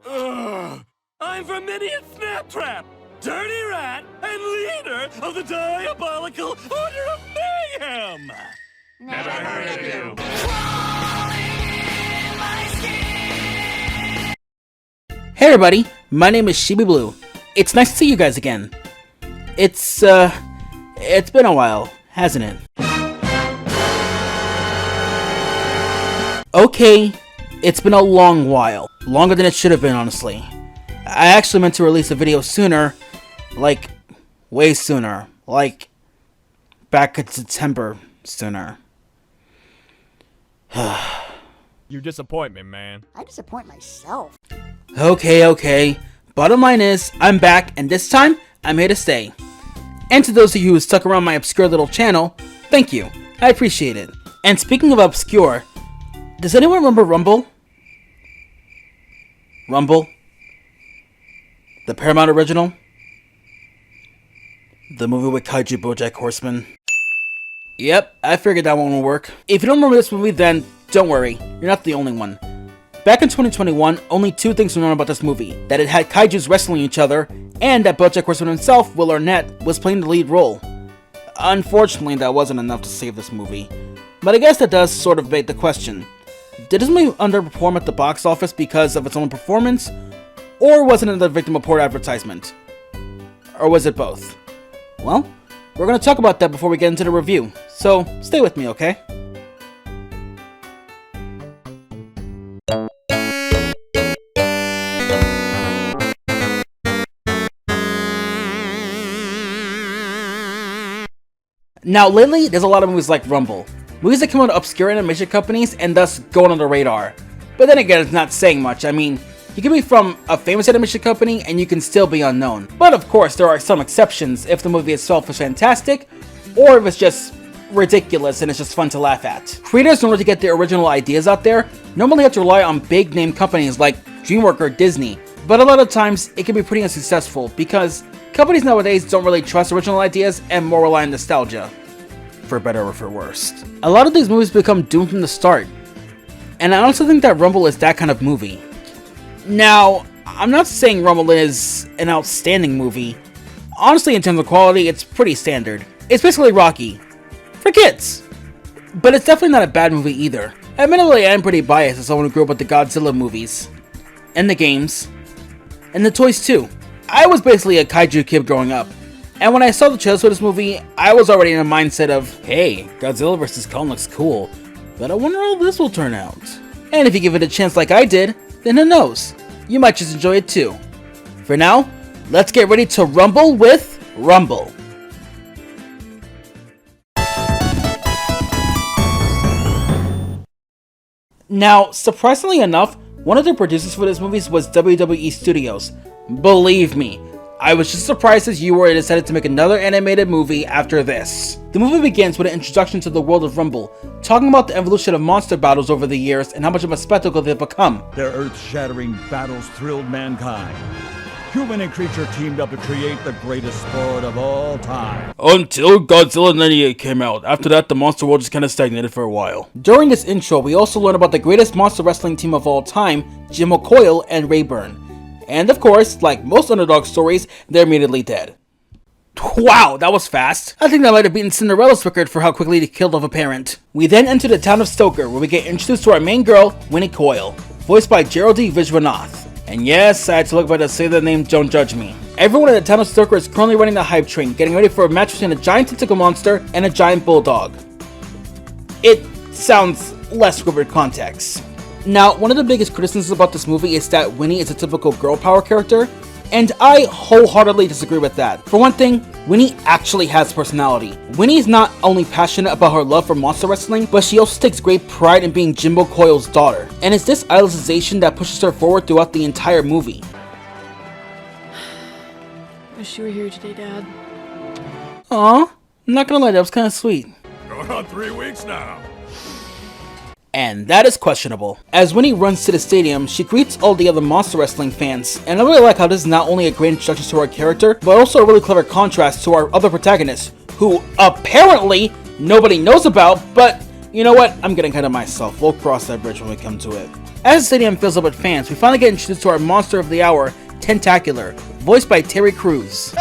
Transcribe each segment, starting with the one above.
I'm Verminion Snaptrap, Dirty Rat, and leader of the Diabolical Order of Mayhem! Never heard of you. Hey everybody, my name is Shibi Blue. It's nice to see you guys again. It's been a while, hasn't it? Okay, it's been a long while. Longer than it should have been, honestly. I actually meant to release a video sooner. Like, way sooner. Like, back in September sooner. You disappoint me, man. I disappoint myself. Okay. Bottom line is, I'm back, and this time, I'm here to stay. And to those of you who stuck around my obscure little channel, thank you. I appreciate it. And speaking of obscure, does anyone remember Rumble? Rumble? The Paramount original? The movie with Kaiju BoJack Horseman? Yep, I figured that one would work. If you don't remember this movie, then don't worry, you're not the only one. Back in 2021, only two things were known about this movie. That it had kaijus wrestling each other, and that BoJack Horseman himself, Will Arnett, was playing the lead role. Unfortunately, that wasn't enough to save this movie. But I guess that does sort of beg the question. Did this movie underperform at the box office because of its own performance? Or was it another victim of poor advertisement? Or was it both? Well, we're going to talk about that before we get into the review, so stay with me, okay? Now, lately, there's a lot of movies like Rumble. Movies that come out of obscure animation companies and thus go under the radar. But then again, it's not saying much. I mean, you can be from a famous animation company and you can still be unknown. But of course, there are some exceptions if the movie itself is fantastic, or if it's just ridiculous and it's just fun to laugh at. Creators, in order to get their original ideas out there, normally have to rely on big name companies like DreamWorks or Disney. But a lot of times, it can be pretty unsuccessful because companies nowadays don't really trust original ideas and more rely on nostalgia. For better or for worse. A lot of these movies become doomed from the start. And I also think that Rumble is that kind of movie. Now, I'm not saying Rumble is an outstanding movie. Honestly, in terms of quality, it's pretty standard. It's basically Rocky. For kids. But it's definitely not a bad movie either. Admittedly, I am pretty biased as someone who grew up with the Godzilla movies. And the games. And the toys too. I was basically a kaiju kid growing up. And when I saw the trailers for this movie, I was already in a mindset of, hey, Godzilla vs. Kong looks cool, but I wonder how this will turn out. And if you give it a chance like I did, then who knows? You might just enjoy it too. For now, let's get ready to rumble with Rumble. Now, surprisingly enough, one of the producers for this movie was WWE Studios. Believe me, I was just surprised as you were and decided to make another animated movie after this. The movie begins with an introduction to the world of Rumble, talking about the evolution of monster battles over the years and how much of a spectacle they've become. Their earth-shattering battles thrilled mankind. Human and creature teamed up to create the greatest sport of all time. Until Godzilla 98 came out. After that, the monster world just kind of stagnated for a while. During this intro, we also learn about the greatest monster wrestling team of all time, Jim Coyle and Rayburn. And of course, like most underdog stories, they're immediately dead. Wow, that was fast. I think that might have beaten Cinderella's record for how quickly they killed off a parent. We then enter the town of Stoker, where we get introduced to our main girl, Winnie Coyle, voiced by Geraldine Vishwanath. And yes, I had to look by to say the name, don't judge me. Everyone in the town of Stoker is currently running the hype train, getting ready for a match between a giant tentacle monster and a giant bulldog. It sounds less with context. Now, one of the biggest criticisms about this movie is that Winnie is a typical girl power character, and I wholeheartedly disagree with that. For one thing, Winnie actually has personality. Winnie is not only passionate about her love for monster wrestling, but she also takes great pride in being Jimbo Coyle's daughter. And it's this idolization that pushes her forward throughout the entire movie. Wish you were here today, Dad. Aw, I'm not gonna lie, that was kinda sweet. Going on 3 weeks now. And that is questionable. As Winnie runs to the stadium, she greets all the other monster wrestling fans, and I really like how this is not only a great introduction to our character, but also a really clever contrast to our other protagonists, who apparently nobody knows about, but you know what, I'm getting ahead of myself, we'll cross that bridge when we come to it. As the stadium fills up with fans, we finally get introduced to our monster of the hour, Tentacular, voiced by Terry Crews.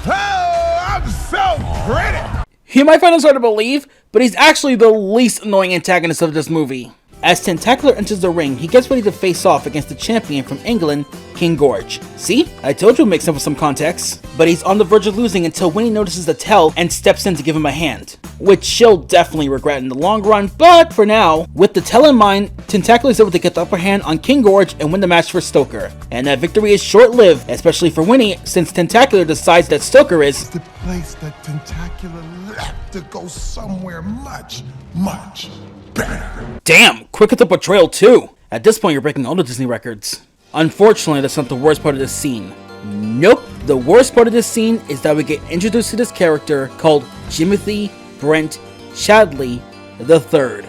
Oh, I'm so pretty! You might find this hard to believe, but he's actually the least annoying antagonist of this movie. As Tentacular enters the ring, he gets ready to face off against the champion from England, King Gorge. See? I told you it makes sense with some context. But he's on the verge of losing until Winnie notices the tell and steps in to give him a hand. Which she'll definitely regret in the long run, but for now, with the tell in mind, Tentacular is able to get the upper hand on King Gorge and win the match for Stoker. And that victory is short-lived, especially for Winnie, since Tentacular decides that Stoker is the place that Tentacular left to go somewhere much, much better. Damn, quick at the portrayal too. At this point, you're breaking all the Disney records. Unfortunately, that's not the worst part of this scene. Nope, the worst part of this scene is that we get introduced to this character called Jimothy Brent Chadley III.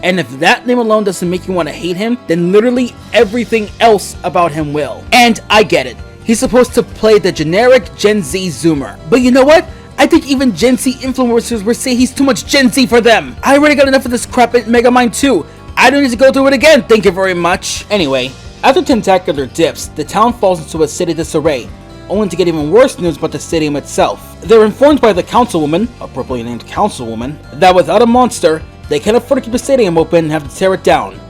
And if that name alone doesn't make you want to hate him, then literally everything else about him will. And I get it. He's supposed to play the generic Gen Z Zoomer. But you know what? I think even Gen Z influencers would say he's too much Gen Z for them. I already got enough of this crap at Megamind 2. I don't need to go through it again, thank you very much. Anyway, after Tentacular dips, the town falls into a city disarray, only to get even worse news about the stadium itself. They're informed by the councilwoman, appropriately named councilwoman, that without a monster, they can't afford to keep the stadium open and have to tear it down.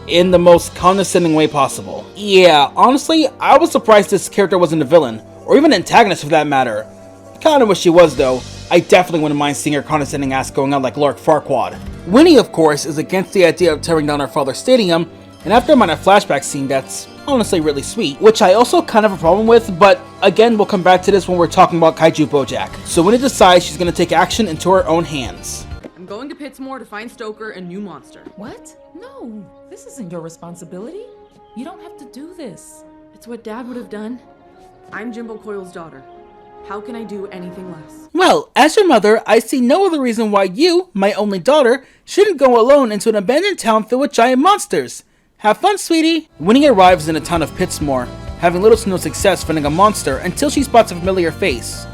In the most condescending way possible. Yeah, honestly, I was surprised this character wasn't a villain, or even an antagonist for that matter. Kinda wish she was though. I definitely wouldn't mind seeing her condescending ass going out like Lord Farquaad. Winnie, of course, is against the idea of tearing down her father's stadium, and after a minor flashback scene that's honestly really sweet, which I also kind of have a problem with, but again, we'll come back to this when we're talking about Kaiju Bojack. So Winnie decides she's gonna take action into her own hands. I'm going to Pittsmore to find Stoker and new monster. What? No, this isn't your responsibility. You don't have to do this. It's what Dad would have done. I'm Jimbo Coyle's daughter. How can I do anything less? Well, as your mother, I see no other reason why you, my only daughter, shouldn't go alone into an abandoned town filled with giant monsters. Have fun, sweetie! Winnie arrives in the town of Pittsmore, having little to no success finding a monster until she spots a familiar face.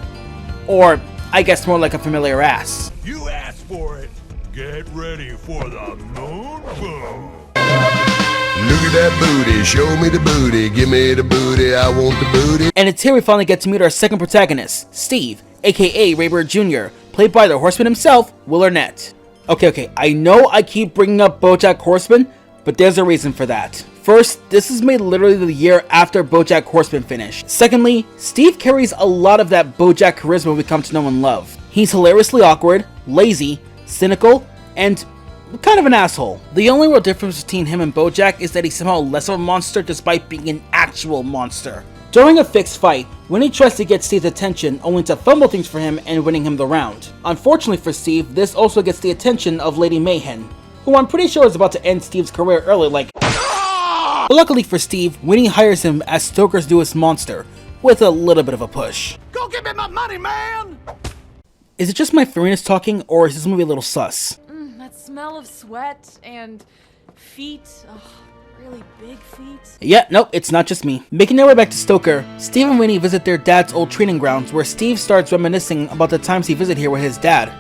Or, I guess more like a familiar ass. You asked for it. Get ready for the moon boom. Look at that booty, show me the booty, give me the booty, I want the booty. And it's here we finally get to meet our second protagonist, Steve, aka Raybird Jr., played by the Horseman himself, Will Arnett. Okay, I know I keep bringing up BoJack Horseman, but there's a reason for that. First, this is made literally the year after BoJack Horseman finished. Secondly, Steve carries a lot of that BoJack charisma we come to know and love. He's hilariously awkward, lazy, cynical, and kind of an asshole. The only real difference between him and BoJack is that he's somehow less of a monster despite being an actual monster. During a fixed fight, Winnie tries to get Steve's attention only to fumble things for him and winning him the round. Unfortunately for Steve, this also gets the attention of Lady Mayhem, who I'm pretty sure is about to end Steve's career early like But luckily for Steve, Winnie hires him as Stoker's newest monster, with a little bit of a push. Go give me my money, man! Is it just my furriness talking, or is this movie a little sus? That smell of sweat and feet. Ugh, really big feet. Yeah, nope, it's not just me. Making their way back to Stoker, Steve and Winnie visit their dad's old training grounds where Steve starts reminiscing about the times he visited here with his dad.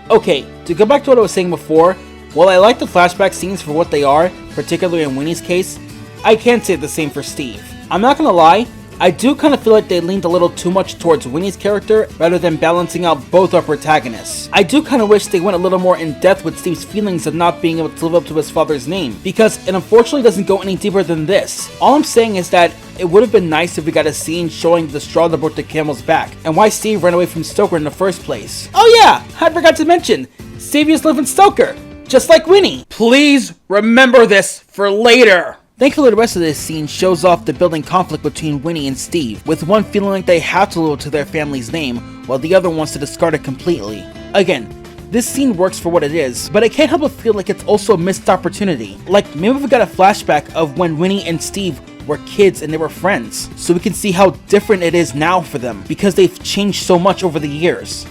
Okay, to go back to what I was saying before, while I like the flashback scenes for what they are, particularly in Winnie's case, I can't say the same for Steve. I'm not gonna lie, I do kind of feel like they leaned a little too much towards Winnie's character rather than balancing out both our protagonists. I do kind of wish they went a little more in depth with Steve's feelings of not being able to live up to his father's name, because it unfortunately doesn't go any deeper than this. All I'm saying is that it would have been nice if we got a scene showing the straw that broke the camel's back, and why Steve ran away from Stoker in the first place. Oh yeah, I forgot to mention, Steve used to live in Stoker, just like Winnie. Please remember this for later. Thankfully, the rest of this scene shows off the building conflict between Winnie and Steve, with one feeling like they have to live up to their family's name, while the other wants to discard it completely. Again, this scene works for what it is, but I can't help but feel like it's also a missed opportunity. Like, maybe we got a flashback of when Winnie and Steve were kids and they were friends, so we can see how different it is now for them, because they've changed so much over the years.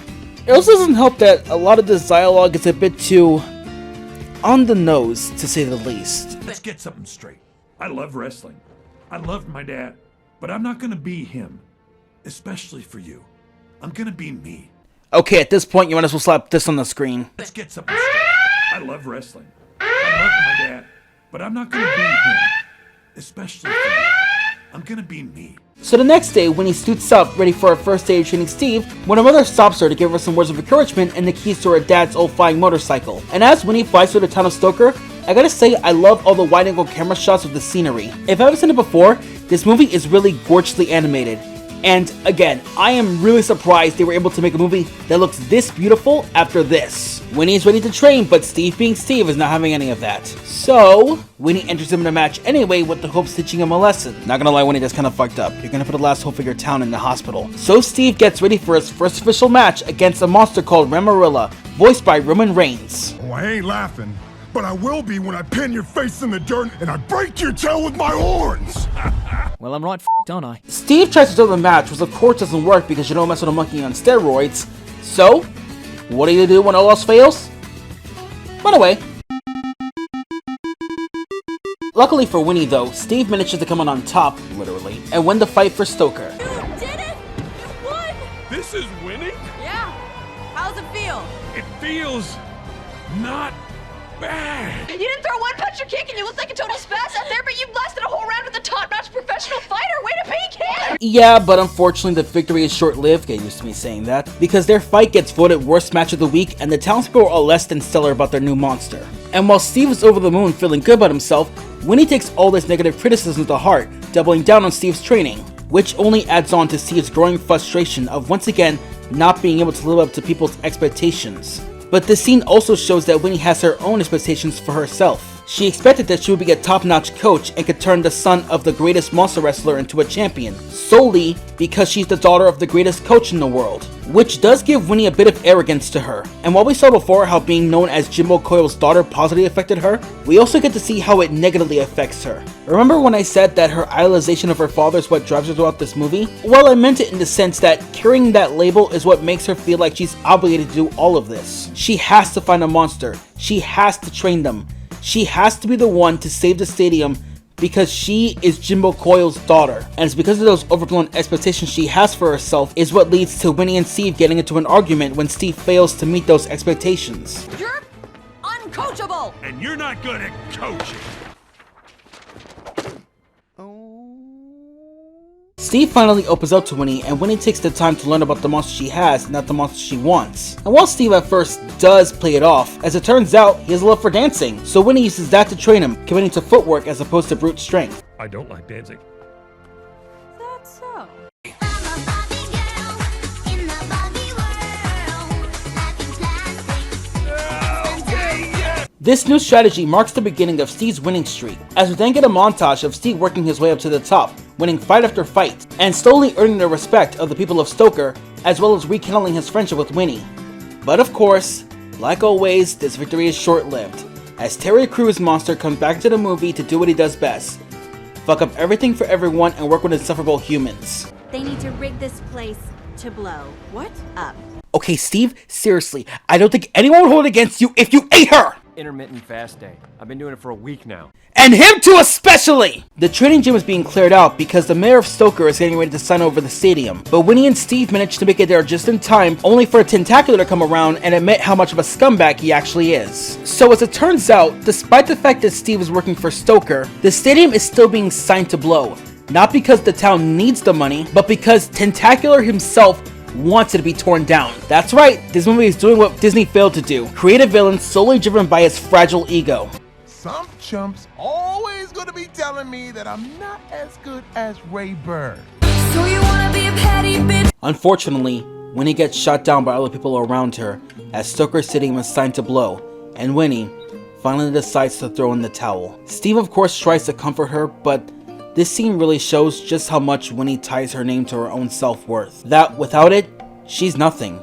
It also doesn't help that a lot of this dialogue is a bit too on the nose, to say the least. Let's get something straight. I love wrestling. I loved my dad, but I'm not gonna be him. Especially for you. I'm gonna be me. Okay, at this point, you might as well slap this on the screen. Let's get something straight. I love wrestling. I loved my dad, but I'm not gonna be him. Especially for you. I'm gonna be me. So the next day, when he suits up, ready for her first day of training Steve, when her mother stops her to give her some words of encouragement and the keys to her dad's old flying motorcycle. And as Winnie flies through the town of Stoker, I gotta say, I love all the wide-angle camera shots of the scenery. If I haven't seen it before, this movie is really gorgeously animated. And again, I am really surprised they were able to make a movie that looks this beautiful after this. Winnie is ready to train, but Steve being Steve is not having any of that. So, Winnie enters him in a match anyway with the hopes of teaching him a lesson. Not gonna lie, Winnie, that's kinda fucked up. You're gonna put the last hope of your town in the hospital. So Steve gets ready for his first official match against a monster called Ramarilla, voiced by Roman Reigns. Oh, I ain't laughing, but I will be when I pin your face in the dirt and I break your tail with my horns! Well, I'm right f***ed, aren't I? Steve tries to start the match, which of course doesn't work because you don't mess with a monkey on steroids. So, what do you do when all else fails? Run away. Luckily for Winnie though, Steve manages to come on top, literally, and win the fight for Stoker. You did it! You won! This is winning? Yeah. How's it feel? It feels not bad. You didn't throw one punch or kick and you looked like a total spaz out there, but you lasted a whole round with a top-notch professional fighter. Way to be, kid! Yeah, but unfortunately the victory is short-lived, get used to me saying that, because their fight gets voted worst match of the week and the townspeople are less than stellar about their new monster. And while Steve is over the moon feeling good about himself, Winnie takes all this negative criticism to heart, doubling down on Steve's training, which only adds on to Steve's growing frustration of once again not being able to live up to people's expectations. But this scene also shows that Winnie has her own expectations for herself. She expected that she would be a top-notch coach and could turn the son of the greatest monster wrestler into a champion, solely because she's the daughter of the greatest coach in the world, which does give Winnie a bit of arrogance to her. And while we saw before how being known as Jimbo Coyle's daughter positively affected her, we also get to see how it negatively affects her. Remember when I said that her idolization of her father is what drives her throughout this movie? Well, I meant it in the sense that carrying that label is what makes her feel like she's obligated to do all of this. She has to find a monster. She has to train them. She has to be the one to save the stadium because she is Jimbo Coyle's daughter. And it's because of those overblown expectations she has for herself is what leads to Winnie and Steve getting into an argument when Steve fails to meet those expectations. You're uncoachable! And you're not good at coaching. Steve finally opens up to Winnie, and Winnie takes the time to learn about the monster she has, not the monster she wants. And while Steve at first does play it off, as it turns out, he has a love for dancing, so Winnie uses that to train him, committing to footwork as opposed to brute strength. I don't like dancing. That's so. This new strategy marks the beginning of Steve's winning streak, as we then get a montage of Steve working his way up to the top, winning fight after fight, and slowly earning the respect of the people of Stoker, as well as rekindling his friendship with Winnie. But of course, like always, this victory is short-lived, as Terry Crews' monster comes back to the movie to do what he does best: fuck up everything for everyone and work with insufferable humans. They need to rig this place to blow. What? Up. Okay, Steve, seriously, I don't think anyone would hold it against you if you ate her! Intermittent fast day. I've been doing it for a week now. And him too especially! The training gym is being cleared out because the mayor of Stoker is getting ready to sign over the stadium. But Winnie and Steve manage to make it there just in time, only for a Tentacular to come around and admit how much of a scumbag he actually is. So as it turns out, despite the fact that Steve is working for Stoker, the stadium is still being signed to blow. Not because the town needs the money, but because Tentacular himself wants it to be torn down. That's right, this movie is doing what Disney failed to do: create a villain solely driven by his fragile ego. Some chumps always gonna be telling me that I'm not as good as Ray Bird. So you wanna be a petty bitch? Unfortunately, Winnie gets shot down by other people around her as Stoker's stadium is signed to blow, and Winnie finally decides to throw in the towel. Steve of course tries to comfort her, but this scene really shows just how much Winnie ties her name to her own self-worth. That without it, she's nothing.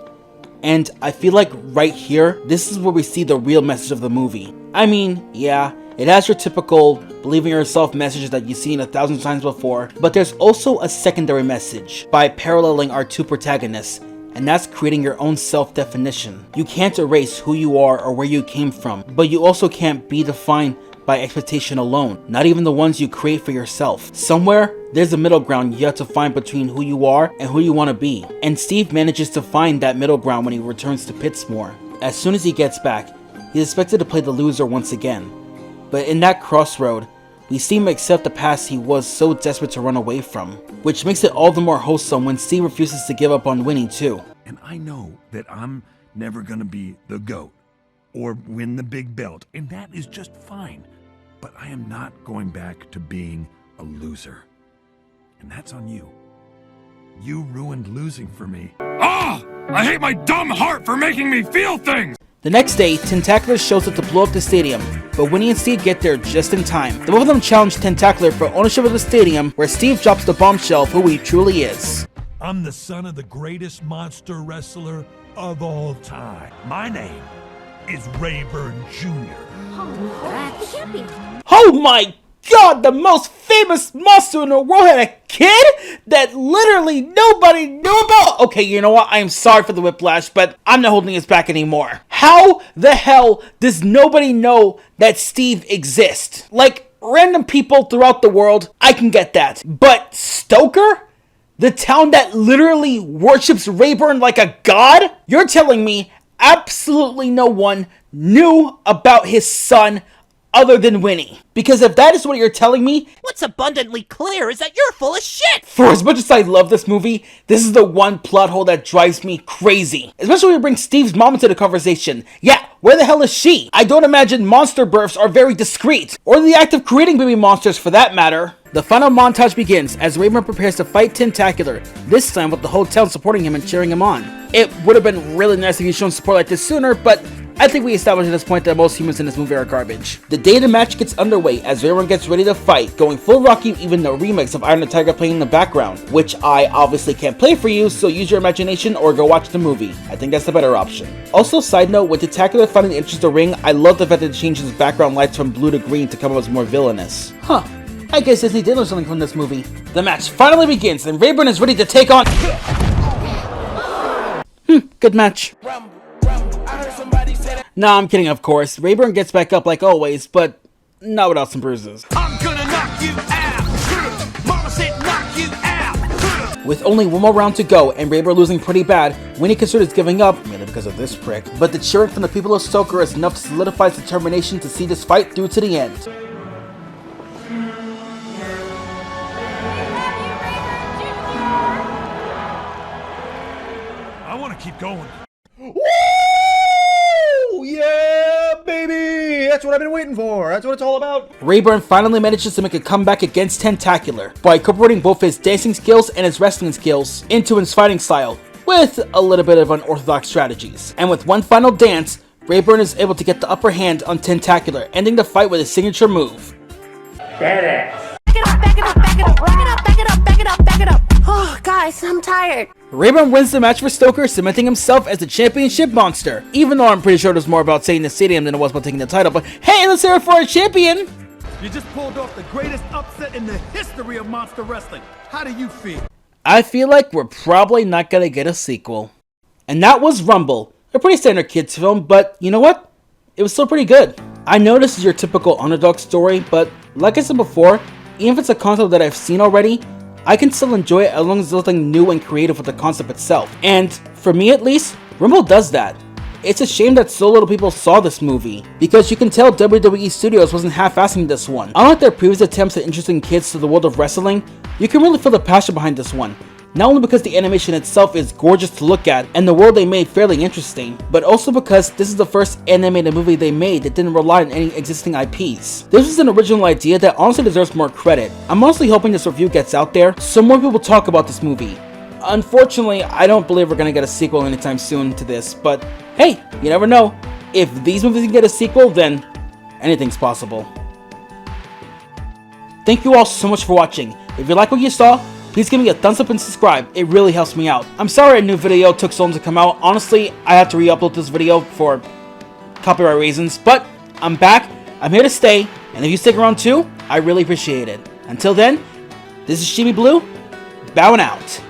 And I feel like right here, this is where we see the real message of the movie. I mean, yeah, it has your typical believe in yourself message that you've seen 1,000 times before, but there's also a secondary message by paralleling our two protagonists, and that's creating your own self-definition. You can't erase who you are or where you came from, but you also can't be defined by expectation alone, not even the ones you create for yourself. Somewhere, there's a middle ground you have to find between who you are and who you want to be. And Steve manages to find that middle ground when he returns to Pittsmore. As soon as he gets back, he's expected to play the loser once again. But in that crossroad, we see him accept the past he was so desperate to run away from, which makes it all the more wholesome when Steve refuses to give up on winning too. And I know that I'm never gonna be the GOAT or win the big belt, and that is just fine. But I am not going back to being a loser. And that's on you. You ruined losing for me. Ah! I hate my dumb heart for making me feel things! The next day, Tentacular shows up to blow up the stadium, but Winnie and Steve get there just in time. The both of them challenge Tentacular for ownership of the stadium, where Steve drops the bombshell of who he truly is. I'm the son of the greatest monster wrestler of all time. My name is Rayburn Jr. Oh my god, the most famous monster in the world had a kid that literally nobody knew about? Okay, you know what? I am sorry for the whiplash, but I'm not holding this back anymore. How the hell does nobody know that Steve exists? Like, random people throughout the world, I can get that. But Stoker? The town that literally worships Rayburn like a god? You're telling me absolutely no one knew about his son other than Winnie? Because if that is what you're telling me, what's abundantly clear is that you're full of shit! For as much as I love this movie, this is the one plot hole that drives me crazy. Especially when you bring Steve's mom into the conversation. Yeah, where the hell is she? I don't imagine monster births are very discreet, or the act of creating baby monsters for that matter. The final montage begins as Rayburn prepares to fight Tentacular, this time with the whole town supporting him and cheering him on. It would have been really nice if he'd shown support like this sooner, but I think we established at this point that most humans in this movie are garbage. The day the match gets underway as Rayburn gets ready to fight, going full Rocky, even the remix of Iron the Tiger playing in the background, which I obviously can't play for you, so use your imagination or go watch the movie. I think that's the better option. Also, side note, with Tentacular finding the entrance to the ring, I love the fact that it changes his background lights from blue to green to come up as more villainous. Huh. I guess Disney did learn something from this movie. The match finally begins, and Rayburn is ready to take on... good match. Nah, I'm kidding, of course. Rayburn gets back up like always, but not without some bruises. I'm gonna knock you out! Mama said knock you out! With only one more round to go, and Rayburn losing pretty bad, Winnie considers giving up, mainly because of this prick. But the cheering from the people of Stoker is enough to solidify his determination to see this fight through to the end. Keep going. Woo! Yeah, baby! That's what I've been waiting for. That's what it's all about. Rayburn finally manages to make a comeback against Tentacular by incorporating both his dancing skills and his wrestling skills into his fighting style, with a little bit of unorthodox strategies. And with one final dance, Rayburn is able to get the upper hand on Tentacular, ending the fight with his signature move. Back it up, back it up, back it up, back it up, back it up, back it up, back it up. Oh, guys, I'm tired. Rayburn wins the match for Stoker, cementing himself as the championship monster. Even though I'm pretty sure it was more about saving the stadium than it was about taking the title, but hey, let's hear it for our champion! You just pulled off the greatest upset in the history of monster wrestling. How do you feel? I feel like we're probably not gonna get a sequel. And that was Rumble, a pretty standard kids film, but you know what? It was still pretty good. I know this is your typical underdog story, but like I said before, even if it's a concept that I've seen already, I can still enjoy it as long as there's something new and creative with the concept itself. And for me at least, Rumble does that. It's a shame that so little people saw this movie, because you can tell WWE Studios wasn't half-assing this one. Unlike their previous attempts at introducing kids to the world of wrestling, you can really feel the passion behind this one. Not only because the animation itself is gorgeous to look at, and the world they made fairly interesting, but also because this is the first animated movie they made that didn't rely on any existing IPs. This was an original idea that honestly deserves more credit. I'm honestly hoping this review gets out there, so more people talk about this movie. Unfortunately, I don't believe we're gonna get a sequel anytime soon to this, but hey, you never know. If these movies can get a sequel, then anything's possible. Thank you all so much for watching. If you like what you saw, please give me a thumbs up and subscribe, it really helps me out. I'm sorry a new video took so long to come out. Honestly, I had to re-upload this video for copyright reasons, but I'm back, I'm here to stay, and if you stick around too, I really appreciate it. Until then, this is Shibi Blue, bowing out.